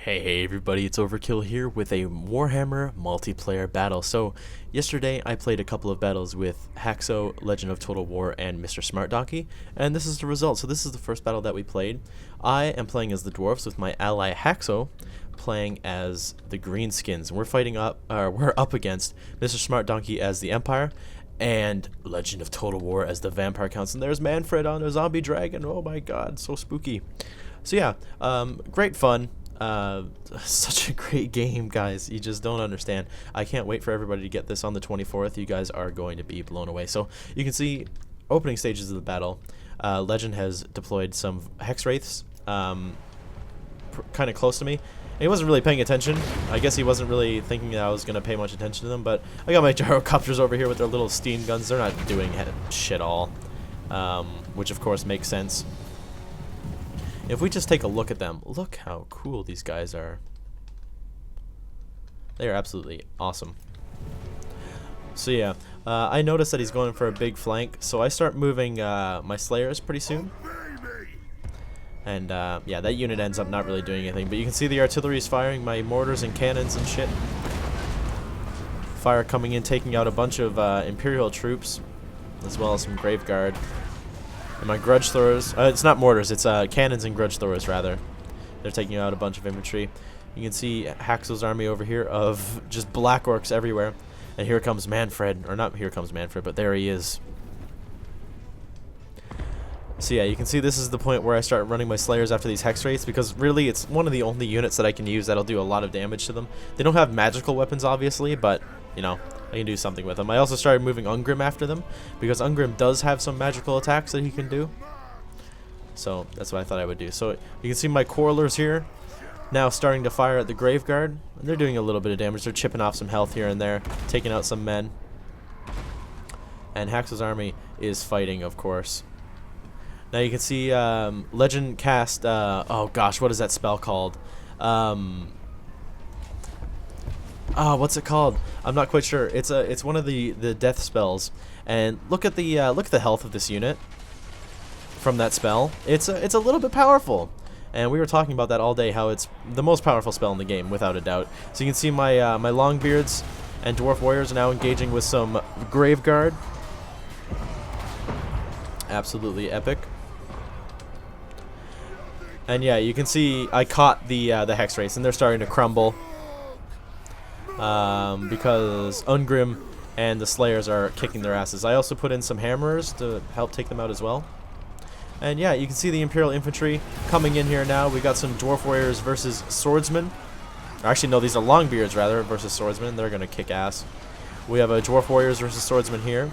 Hey everybody, it's Overkill here with a Warhammer multiplayer battle. So, yesterday I played a couple of battles with Haxo, Legend of Total War, and Mr. Smart Donkey, and this is the result. So this is the first battle that we played. I am playing as the dwarves with my ally Haxo playing as the greenskins. We're up against Mr. Smart Donkey as the Empire and Legend of Total War as the Vampire Counts. And there's Manfred on a zombie dragon. Oh my god, so spooky. So yeah, great fun. Such a great game, guys. You just don't understand. I can't wait for everybody to get this on the 24th. You guys are going to be blown away. So you can see opening stages of the battle. Legend has deployed some hex wraiths kind of close to me. And he wasn't really paying attention. I guess he wasn't really thinking that I was going to pay much attention to them. But I got my gyrocopters over here with their little steam guns. They're not doing shit all, which of course makes sense. If we just take a look at them, look how cool these guys are. They are absolutely awesome. So yeah, I noticed that he's going for a big flank, so I start moving my Slayers pretty soon. And yeah, that unit ends up not really doing anything, but you can see the artillery is firing, my mortars and cannons and shit. Fire coming in, taking out a bunch of Imperial troops, as well as some Grave Guard. And my grudge throwers, it's not mortars, it's cannons and grudge throwers rather. They're taking out a bunch of infantry. You can see Haxo's army over here of just black orcs everywhere. And here comes Manfred, or not here comes Manfred, but there he is. So yeah, you can see this is the point where I start running my Slayers after these hex wraiths, because really it's one of the only units that I can use that'll do a lot of damage to them. They don't have magical weapons obviously, but you know, I can do something with them. I also started moving Ungrim after them, because Ungrim does have some magical attacks that he can do. So that's what I thought I would do. So you can see my Quarrelers here now starting to fire at the Grave Guard. And they're doing a little bit of damage. They're chipping off some health here and there, taking out some men. And Haxo's army is fighting, of course. Now you can see Legend cast, oh gosh, what is that spell called? Oh, what's it called? I'm not quite sure. It's one of the death spells. And look at the health of this unit from that spell. It's a little bit powerful. And we were talking about that all day, how it's the most powerful spell in the game, without a doubt. So you can see my my Longbeards and Dwarf Warriors are now engaging with some Grave Guard. Absolutely epic. And yeah, you can see I caught the hex wraiths, and they're starting to crumble. Because Ungrim and the Slayers are kicking their asses. I also put in some Hammerers to help take them out as well. And yeah, you can see the Imperial Infantry coming in here now. We got some Dwarf Warriors versus Swordsmen. Or actually, no, these are Longbeards rather versus Swordsmen. They're going to kick ass. We have a Dwarf Warriors versus Swordsmen here.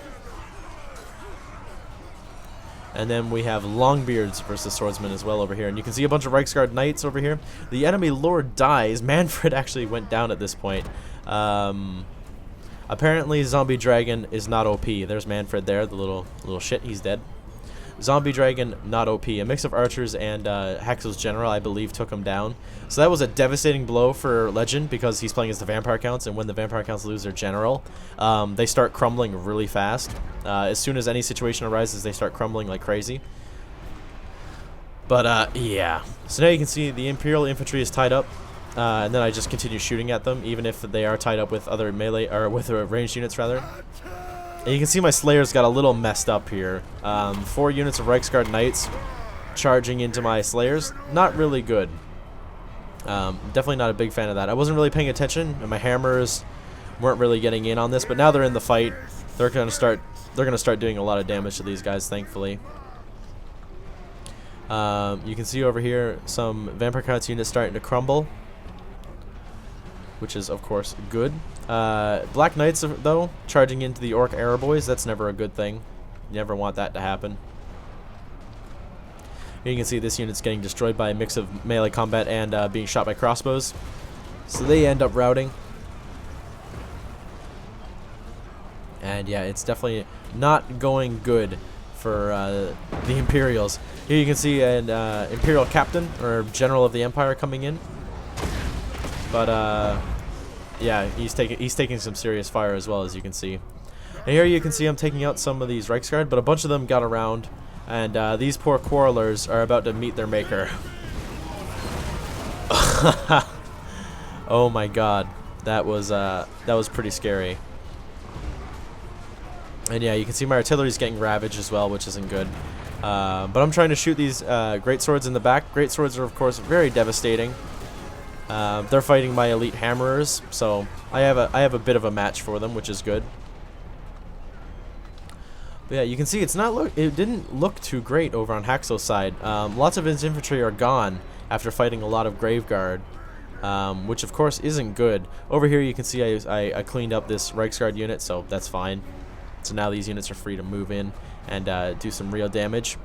And then we have Longbeards versus Swordsmen as well over here. And you can see a bunch of Reiksguard Knights over here. The enemy lord dies. Manfred actually went down at this point. Apparently Zombie Dragon is not OP. There's Manfred there, the little shit. He's dead. Zombie Dragon, not OP. A mix of archers and Haxo's general, I believe, took him down. So that was a devastating blow for Legend, because he's playing as the Vampire Counts, and when the Vampire Counts lose their general, they start crumbling really fast. As soon as any situation arises, they start crumbling like crazy. But yeah. So now you can see the Imperial Infantry is tied up, and then I just continue shooting at them, even if they are tied up with other melee, or with ranged units rather. And you can see my Slayers got a little messed up here. 4 units of Reiksguard Knights charging into my Slayers. Not really good. Definitely not a big fan of that. I wasn't really paying attention, and my Hammers weren't really getting in on this, but now they're in the fight. They're gonna start doing a lot of damage to these guys, thankfully. You can see over here some Vampire Counts units starting to crumble, which is of course good. Black Knights though charging into the Orc Arrow Boys, that's never a good thing. You never want that to happen. Here you can see this unit's getting destroyed by a mix of melee combat and being shot by crossbows. So they end up routing. And yeah, it's definitely not going good for the Imperials. Here you can see an Imperial Captain, or General of the Empire, coming in. But yeah, he's taking some serious fire as well, as you can see. And here you can see I'm taking out some of these Reiksguard, but a bunch of them got around, and these poor Quarrelers are about to meet their maker. Oh my god, that was pretty scary. And yeah, you can see my artillery's getting ravaged as well, which isn't good. But I'm trying to shoot these great swords in the back. Great swords are, of course, very devastating. They're fighting my elite hammerers, so I have a bit of a match for them, which is good. But yeah, you can see it didn't look too great over on Haxo's side. Lots of his infantry are gone after fighting a lot of Graveguard, which of course isn't good. Over here you can see I cleaned up this Reichsguard unit, so that's fine. So now these units are free to move in and do some real damage.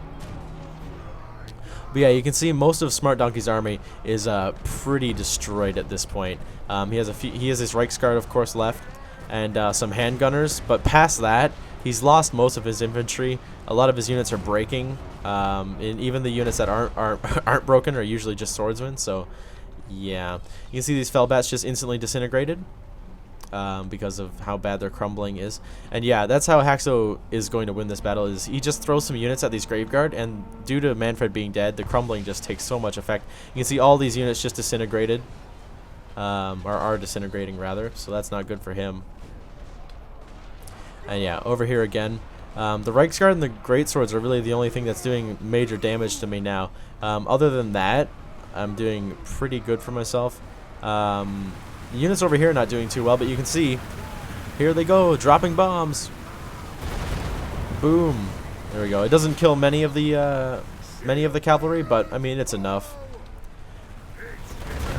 But yeah, you can see most of Smart Donkey's army is pretty destroyed at this point. He has his Reichsguard, of course, left, and some handgunners. But past that, he's lost most of his infantry. A lot of his units are breaking, and even the units that aren't broken are usually just swordsmen. So yeah, you can see these Fellbats just instantly disintegrated. Because of how bad their crumbling is. And yeah, that's how Haxo is going to win this battle, is he just throws some units at these Graveguard, and due to Manfred being dead, the crumbling just takes so much effect. You can see all these units just disintegrated, or are disintegrating rather, so that's not good for him. And yeah, over here again, the Reichsguard and the Greatswords are really the only thing that's doing major damage to me now. Other than that, I'm doing pretty good for myself. The units over here are not doing too well, but you can see, here they go, dropping bombs. Boom. There we go. It doesn't kill many of the cavalry, but I mean, it's enough.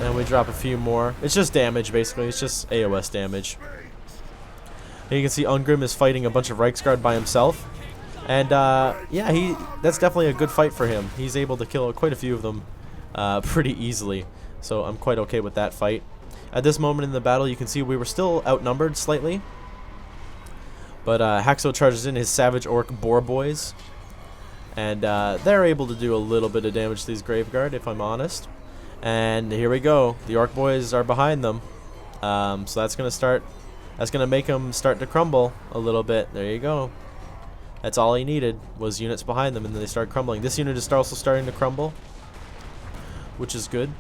And we drop a few more. It's just damage, basically. It's just AOS damage. And you can see Ungrim is fighting a bunch of Reichsguard by himself. And yeah, that's definitely a good fight for him. He's able to kill quite a few of them pretty easily. So I'm quite okay with that fight. At this moment in the battle, you can see we were still outnumbered slightly. But Haxo charges in his Savage Orc Boar Boys. And they're able to do a little bit of damage to these Graveguard, if I'm honest. And here we go. The Orc Boys are behind them. So that's going to make them start to crumble a little bit. There you go. That's all he needed, was units behind them, and then they start crumbling. This unit is also starting to crumble, which is good.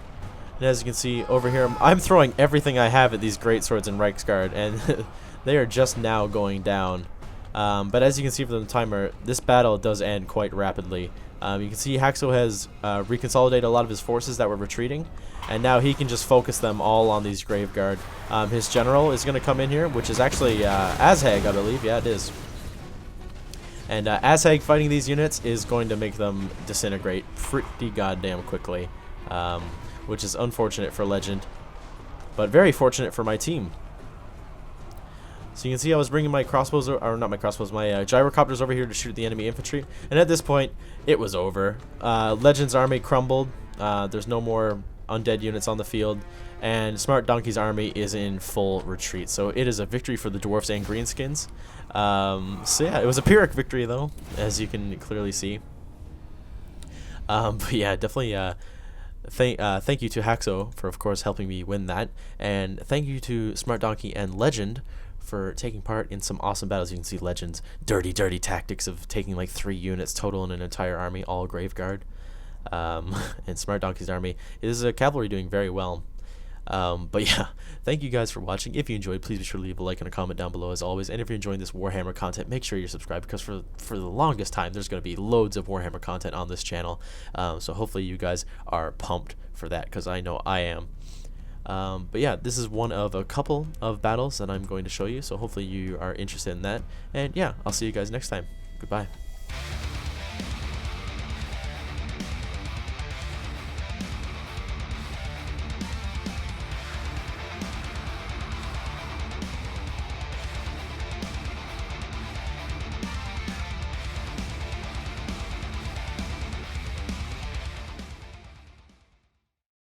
And as you can see over here, I'm throwing everything I have at these Greatswords and Reichsguard, and they are just now going down. But as you can see from the timer, this battle does end quite rapidly. You can see Haxo has reconsolidated a lot of his forces that were retreating, and now he can just focus them all on these Graveguard. His general is going to come in here, which is actually Azhag, I believe. Yeah, it is. And Azhag fighting these units is going to make them disintegrate pretty goddamn quickly. Which is unfortunate for Legend, but very fortunate for my team. So you can see I was bringing my crossbows, or not my crossbows, my gyrocopters over here to shoot the enemy infantry, and at this point, it was over. Legend's army crumbled, there's no more undead units on the field, and Smart Donkey's army is in full retreat. So it is a victory for the Dwarfs and Greenskins. So yeah, it was a Pyrrhic victory though, as you can clearly see. But yeah, definitely thank you to Haxo for, of course, helping me win that, and thank you to Smart Donkey and Legend for taking part in some awesome battles. You can see Legend's dirty tactics of taking like 3 units total in an entire army, all Graveguard. And Smart Donkey's army is a cavalry doing very well. But yeah, thank you guys for watching. If you enjoyed, please be sure to leave a like and a comment down below as always. And if you're enjoying this Warhammer content, make sure you're subscribed, because for the longest time there's going to be loads of Warhammer content on this channel. So hopefully you guys are pumped for that, because I know I am. But yeah, this is one of a couple of battles that I'm going to show you, so hopefully you are interested in that. And yeah, I'll see you guys next time. Goodbye.